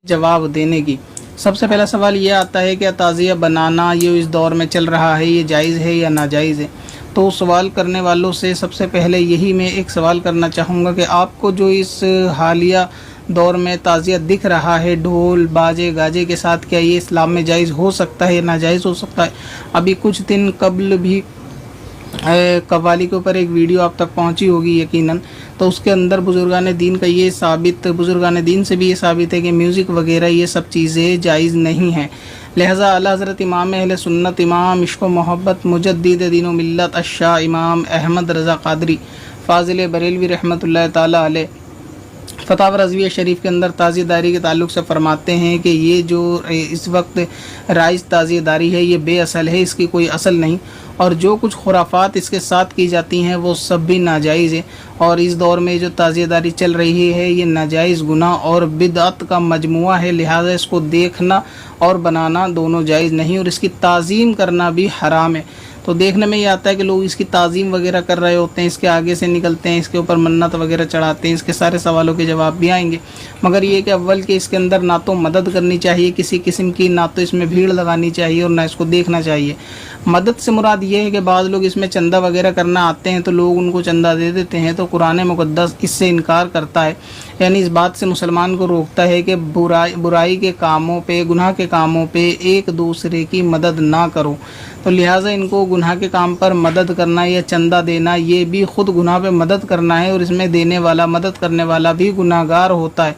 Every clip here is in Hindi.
जवाब देने की। सबसे पहला सवाल ये आता है कि ताज़िया बनाना ये इस दौर में चल रहा है, ये जायज़ है या नाजायज़ है? तो सवाल करने वालों से सबसे पहले यही मैं एक सवाल करना चाहूँगा कि आपको जो इस हालिया दौर में ताज़िया दिख रहा है ढोल बाजे गाजे के साथ, क्या ये इस्लाम में जायज़ हो सकता है या नाजायज़ हो सकता है? अभी कुछ दिन कबल भी कव्वाली के ऊपर एक वीडियो आप तक पहुंची होगी यकीनन। तो उसके अंदर बुजुर्गान दीन का ये साबित, बुजुर्गान दीन से भी ये साबित है कि म्यूज़िक वगैरह ये सब चीज़ें जायज़ नहीं हैं। लिहाजा आला हज़रत इमाम अहले सुन्नत, इमाम इश्क़ व मोहब्बत, मुजद्दिद दीन व मिल्लत अश-शाह इमाम अहमद रज़ा क़ादरी फ़ाज़िल बरेलवी रहमतुल्लाह ताला अलैह फ़तावा रज़विया शरीफ के अंदर ताज़ियेदारी के ताल्लुक़ से फ़रमाते हैं कि ये जो इस वक्त राइज ताज़ियेदारी है ये बेअसल है, इसकी कोई असल नहीं, और जो कुछ खुराफात इसके साथ की जाती हैं वो सब भी नाजायज़ है। और इस दौर में जो ताज़ियेदारी चल रही है ये नाजायज़ गुनाह और बिदअत का मजमुआ है। लिहाजा इसको देखना और बनाना दोनों जायज़ नहीं, और इसकी ताज़ीम करना भी हराम है। तो देखने में ये आता है कि लोग इसकी ताज़ीम वगैरह कर रहे होते हैं, इसके आगे से निकलते हैं, इसके ऊपर मन्नत वगैरह चढ़ाते हैं। इसके सारे सवालों के जवाब भी आएंगे, मगर ये कि अव्वल के इसके अंदर ना तो मदद करनी चाहिए किसी किस्म की, ना तो इसमें भीड़ लगानी चाहिए और ना इसको देखना चाहिए। मदद से मुराद ये है कि बाद लोग इसमें चंदा वगैरह करना आते हैं तो लोग उनको चंदा दे देते हैं, तो कुरान मुक़द्दस इससे इनकार करता है, यानी इस बात से मुसलमान को रोकता है कि बुराई के कामों पे, गुनाह के कामों पे एक दूसरे की मदद ना करो। तो लिहाजा इनको गुनाह के काम पर मदद करना या चंदा देना ये भी ख़ुद गुनाह पे मदद करना है, और इसमें देने वाला, मदद करने वाला भी गुनाहगार होता है।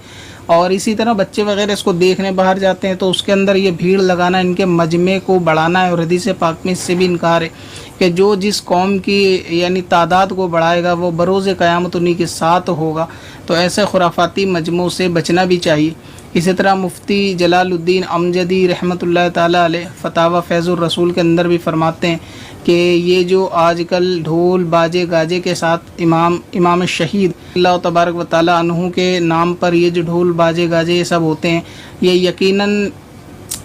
और इसी तरह बच्चे वगैरह इसको देखने बाहर जाते हैं तो उसके अंदर ये भीड़ लगाना इनके मजमे को बढ़ाना है, और हदीस पाक में इससे भी इनकार है कि जो जिस कौम की यानी तादाद को बढ़ाएगा वो बरोज़ क़यामत उन्हीं के साथ होगा। तो ऐसे खुराफाती मजमों से बचना भी चाहिए। इसी तरह मुफ्ती जलालुद्दीन अमजदी रहमतुल्लाह ताला अलैह फ़तावा फ़ैज़ुर रसूल के अंदर भी फरमाते हैं कि ये जो आजकल ढोल बाजे गाजे के साथ इमाम शहीद अल्लाह तबारक व तआला अन्हु के नाम पर ये जो ढोल बाजे गाजे ये सब होते हैं, ये यकीनन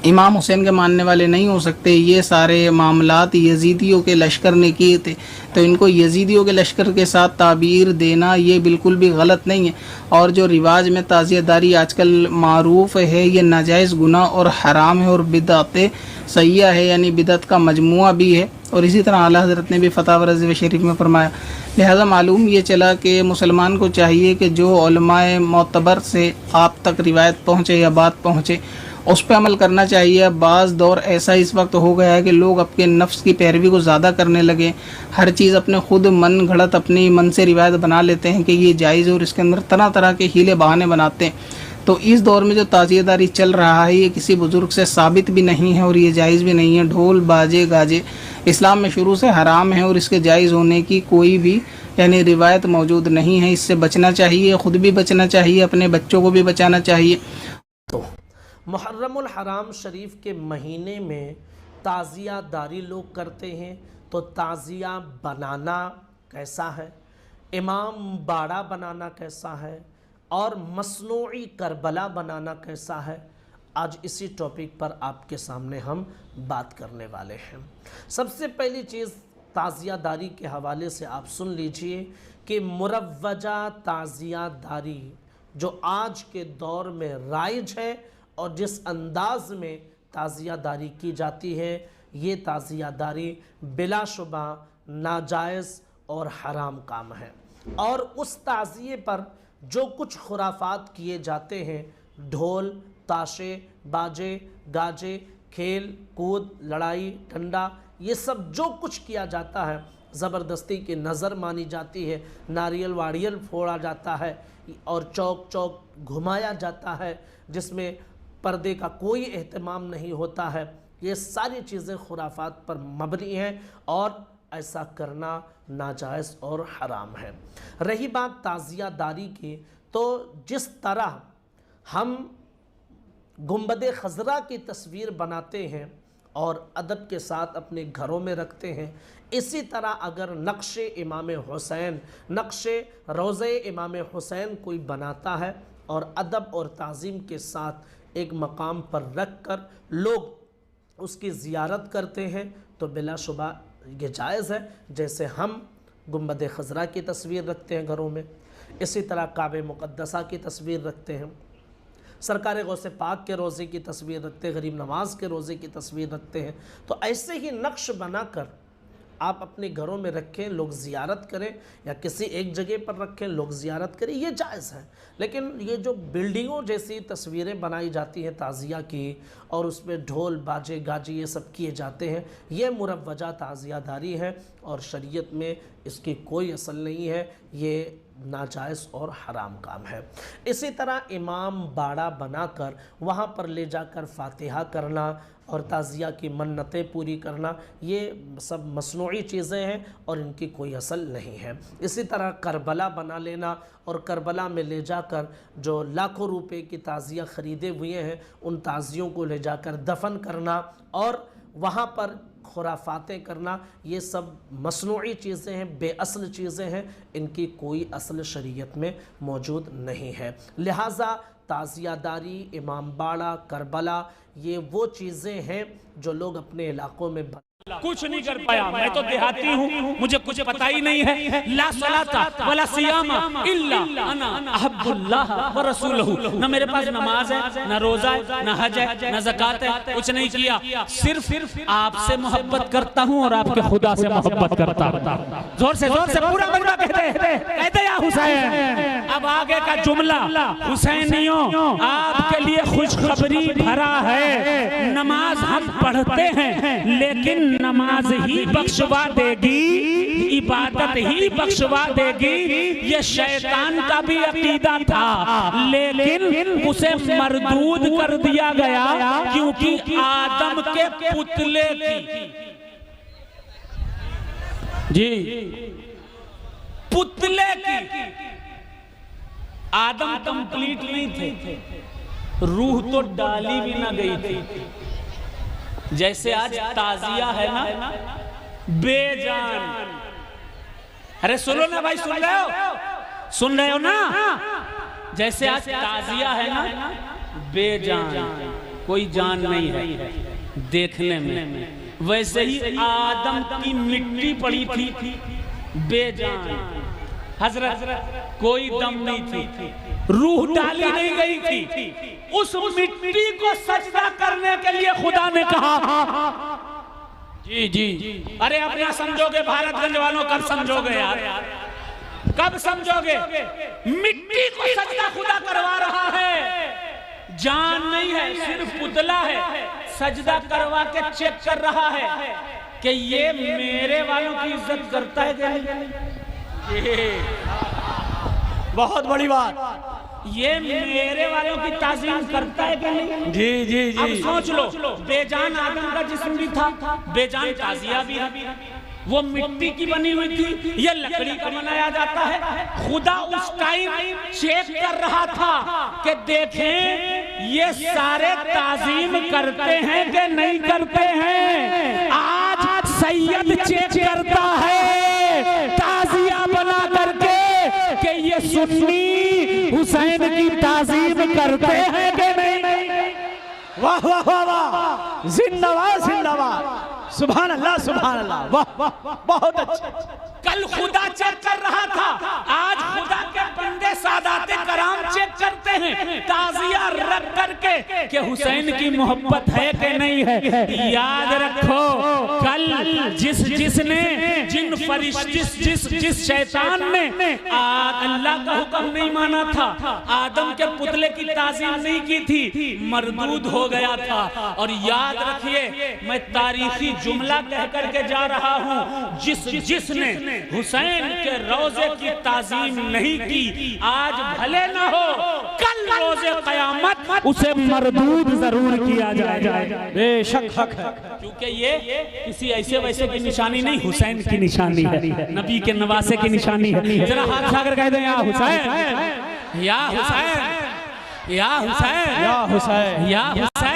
इमाम हुसैन के मानने वाले नहीं हो सकते। ये सारे मामलात यजीदियों के लश्कर ने किए थे, तो इनको यजीदियों के लश्कर के साथ ताबीर देना ये बिल्कुल भी गलत नहीं है। और जो रिवाज में ताज़ियेदारी आजकल मारूफ़ है ये नाजायज़ गुनाह और हराम है और बिदअत सय्या है, यानी बिदअत का मजमुआ भी है। और इसी तरह आला हज़रत ने भी फ़तावा रज़विया शरीफ में फरमाया। लिहाजा मालूम ये चला कि मुसलमान को चाहिए कि जो उलमाए मोतबर से आप तक रिवायत पहुँचे या बात पहुँचे उस पर अमल करना चाहिए। बाज़ दौर ऐसा इस वक्त हो गया है कि लोग अपने नफ्स की पैरवी को ज़्यादा करने लगे, हर चीज़ अपने खुद मन घड़त अपनी मन से रिवायत बना लेते हैं कि ये जायज़, और इसके अंदर तरह तरह के हीले बहाने बनाते हैं। तो इस दौर में जो ताज़ियेदारी चल रहा है ये किसी बुज़ुर्ग से साबित भी नहीं है और ये जायज़ भी नहीं है। ढोल बाजे गाजे इस्लाम में शुरू से हराम है और इसके जायज़ होने की कोई भी यानी रिवायत मौजूद नहीं है। इससे बचना चाहिए, ख़ुद भी बचना चाहिए, अपने बच्चों को भी बचाना चाहिए। तो मुहर्रमुल हराम शरीफ के महीने में ताज़िया दारी लोग करते हैं, तो ताज़िया बनाना कैसा है, इमाम बाड़ा बनाना कैसा है, और मसनूई करबला बनाना कैसा है, आज इसी टॉपिक पर आपके सामने हम बात करने वाले हैं। सबसे पहली चीज़ ताज़िया दारी के हवाले से आप सुन लीजिए कि मुरव्वजा ताज़िया दारी जो आज के दौर में राइज है और जिस अंदाज में ताज़ियादारी की जाती है, ये ताज़ियादारी बिलाशुबा नाजायज़ और हराम काम है। और उस ताज़िए पर जो कुछ खुराफात किए जाते हैं, ढोल ताशे बाजे गाजे, खेल कूद लड़ाई डंडा, ये सब जो कुछ किया जाता है, ज़बरदस्ती की नज़र मानी जाती है, नारियल वारियल फोड़ा जाता है और चौक चौक घुमाया जाता है जिसमें पर्दे का कोई एहतमाम नहीं होता है, ये सारी चीज़ें खुराफात पर मबनी हैं और ऐसा करना नाजायज़ और हराम है। रही बात ताज़िया दारी की, तो जिस तरह हम गुंबद खज़रा की तस्वीर बनाते हैं और अदब के साथ अपने घरों में रखते हैं, इसी तरह अगर नक्शे इमाम हुसैन, नक्शे रोज़े इमाम हुसैन कोई बनाता है और अदब और ताज़ीम के साथ एक मकाम पर रख कर लोग उसकी ज़ियारत करते हैं, तो बिलाशुबा ये जायज़ है। जैसे हम गुंबद खज़रा की तस्वीर रखते हैं घरों में, इसी तरह काबे मुक़द्दसा की तस्वीर रखते हैं, सरकार गौसे पाक के रोज़े की तस्वीर रखते हैं, गरीब नवाज के रोज़े की तस्वीर रखते हैं। तो ऐसे ही नक्श बनाकर आप अपने घरों में रखें, लोग ज़ियारत करें, या किसी एक जगह पर रखें, लोग ज़ियारत करें, ये जायज़ है। लेकिन ये जो बिल्डिंगों जैसी तस्वीरें बनाई जाती हैं ताज़िया की, और उसमें ढोल बाजे गाजे ये सब किए जाते हैं, ये मुरव्वजा ताज़ियादारी है और शरीयत में इसकी कोई असल नहीं है, ये नाजायज़ और हराम काम है। इसी तरह इमाम बाड़ा बनाकर वहाँ पर ले जाकर फातिहा करना और ताज़िया की मन्नतें पूरी करना, ये सब मसनूई चीज़ें हैं और इनकी कोई असल नहीं है। इसी तरह करबला बना लेना और करबला में ले जाकर जो लाखों रुपए की ताज़िया ख़रीदे हुए हैं, उन ताज़ियों को ले जाकर दफन करना और वहाँ पर खुराफातें करना, ये सब मसनूई चीज़ें हैं, बेअसल चीज़ें हैं, इनकी कोई असल शरीयत में मौजूद नहीं है। लिहाजा ताज़ियादारी, इमाम बाड़ा, करबला, ये वो चीज़ें हैं जो लोग अपने इलाकों में कुछ नहीं कर पाया। मैं तो देहाती हूँ, मुझे कुछ पता ही नहीं है। ला सलाता वला सियामा इल्ला अना अहब्बुल्लाह व रसूलहू। न मेरे पास नमाज है, न रोजा है, न हज है, न ज़कात है, कुछ नहीं किया। सिर्फ आपसे मोहब्बत करता हूँ और आपके खुदा से मोहब्बत करता हूँ। जोर से पूरा बंदा कहते या हुसैन। अब आगे का जुमला, हुसैनियों आपके लिए खुशखबरी भरा है। नमाज हम पढ़ते हैं, लेकिन नमाज ही बख्शवा देगी, इबादत ही बख्शवा देगी, ये शैतान का भी अकीदा था, लेकिन उसे मरदूद कर दिया गया क्योंकि आदम के पुतले की पुतले की आदम कंप्लीट नहीं थे, रूह तो डाली भी ना गई थी। जैसे आज ताजिया है ना, बेजान। अरे सुनो ना भाई, सुन रहे हो ना? जैसे आज ताजिया है ना, बेजान, कोई जान नहीं है देखने में, वैसे ही आदम की मिट्टी पड़ी थी, बेजान। हजरत कोई दम नहीं थी, रूह डाली नहीं गई थी। उस मिट्टी को सजदा करने के लिए खुदा ने कहा। जी। अरे अब ना समझोगे भारतगंज वालों, कब समझोगे यार, कब समझोगे? मिट्टी को सजदा खुदा करवा रहा है, जान नहीं है, सिर्फ पुतला है। सजदा करवा के चेक कर रहा है कि ये मेरे वालों की इज्जत करता है क्या नहीं। बहुत बड़ी बात, ये मेरे वालों की ताज़ीम करता है कि नहीं? जी। अब सोच लो, बेजान आदम का जिस्म भी था, बेजान ताज़िया भी है। वो मिट्टी की बनी हुई थी, ये लकड़ी का बनाया जाता है। खुदा उस टाइम चेक कर रहा था कि देखें ये सारे ताज़ीम करते हैं कि नहीं करते हैं। आज सैयद चेक करता है ताज़िया बना करके कि ये सुन्नी हुसैन की ताज़ीम करते हैं कि नहीं। वाह वाह वाह वाह, जिंदाबाद जिंदाबाद, सुभान अल्लाह सुभान अल्लाह, वाह बहुत अच्छा। कल खुदा चेक कर रहा था, आज खुदा के बंदे सादाते कराम चेक करते हैं ताज़िया रख करके कि हुसैन की मोहब्बत है कि नहीं है। याद रखो, कल जिसने जिस शैतान ने अल्लाह का हुक्म नहीं माना था, आदम के पुतले की ताज़ीम नहीं की थी, मरदूद हो गया था। और याद रखिए, मैं तारीखी जुमला कह करके जा रहा हूँ, जिसने हुसैन के रोजे की ताज़ीम नहीं की, आज भले ना हो, कल रोजे क़यामत उसे मरदूद जरूर किया जाए, बेशक हक है। क्योंकि ये किसी ऐसे वैसे की निशानी नहीं, हुसैन की निशानी है, नबी के नवासे की निशानी है। जरा हाथ उठाकर कह दे, या हुसैन, या हुसैन, या हुसैन, या हुसैन, या हुसैन।